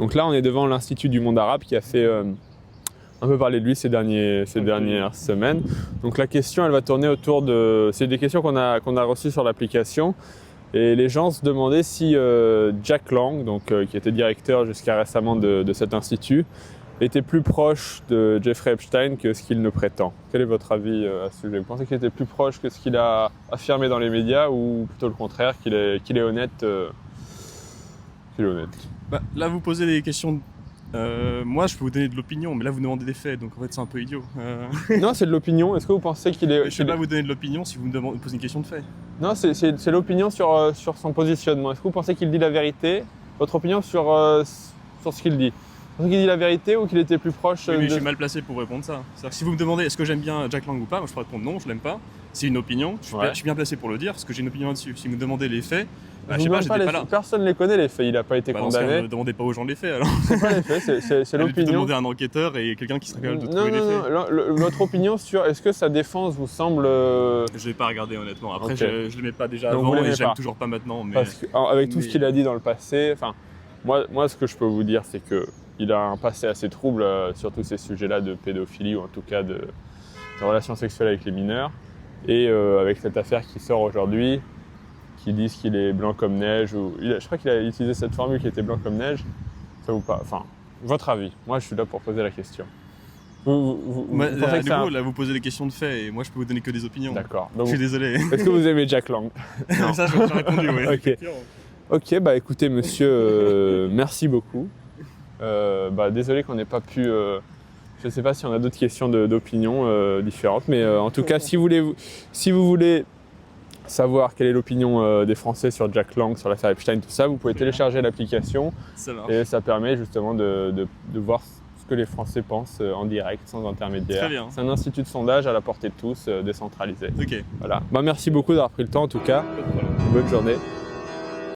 Donc là, on est devant l'Institut du monde arabe qui a fait un peu parler de lui ces dernières semaines. Donc la question, elle va tourner autour de... C'est des questions qu'on a reçues sur l'application. Et les gens se demandaient si Jack Lang, qui était directeur jusqu'à récemment de cet institut, était plus proche de Jeffrey Epstein que ce qu'il ne prétend. Quel est votre avis à ce sujet? Vous pensez qu'il était plus proche que ce qu'il a affirmé dans les médias ou plutôt le contraire, qu'il est honnête Bah, là, vous posez des questions. Moi, je peux vous donner de l'opinion, mais là, vous demandez des faits, donc en fait, c'est un peu idiot. Non, c'est de l'opinion. Est-ce que vous pensez qu'il est... Je ne vais pas vous donner de l'opinion si vous me posez une question de fait. Non, c'est l'opinion sur son positionnement. Est-ce que vous pensez qu'il dit la vérité? Votre opinion sur ce qu'il dit? Vous pensez qu'il dit la vérité ou qu'il était plus proche Oui, mais je suis mal placé pour répondre ça. C'est-à-dire que si vous me demandez est-ce que j'aime bien Jack Lang ou pas, moi je peux répondre non, je l'aime pas. C'est une opinion, je suis bien placé pour le dire parce que j'ai une opinion là-dessus. Si vous me demandez les faits, je sais pas, j'étais pas là. Personne ne les connaît les faits, il n'a pas été condamné. Ne demandez pas aux gens les faits alors. C'est pas les faits, c'est l'opinion. Demander à un enquêteur et quelqu'un qui serait capable de trouver les faits. Non, votre opinion sur est-ce que sa défense vous semble... Je l'ai pas regardé honnêtement. Après, je l'aimais pas déjà avant et j'aime toujours pas maintenant. Mais... Parce que, avec tout ce qu'il a dit dans le passé, moi ce que je peux vous dire c'est que il a un passé assez trouble sur tous ces sujets-là de pédophilie ou en tout cas de relations sexuelles avec les mineurs. Et avec cette affaire qui sort aujourd'hui, qui disent qu'il est blanc comme neige, je crois qu'il a utilisé cette formule qui était blanc comme neige, ça vous pas, votre avis, moi je suis là pour poser la question. Vous pensez que là vous posez des questions de fait et moi je peux vous donner que des opinions. D'accord. Donc, je suis désolé. Est-ce que vous aimez Jack Lang? Ça j'ai répondu, oui. Ok, bah écoutez monsieur, merci beaucoup. Désolé qu'on n'ait pas pu... je ne sais pas si on a d'autres questions d'opinion différentes, mais en tout cas, si vous voulez savoir quelle est l'opinion des Français sur Jack Lang, sur l'affaire Epstein, tout ça, vous pouvez télécharger l'application et ça permet justement de voir ce que les Français pensent en direct, sans intermédiaire. Très bien. C'est un institut de sondage à la portée de tous, décentralisé. Ok. Voilà. Merci beaucoup d'avoir pris le temps en tout cas. Pas de problème. Bonne journée.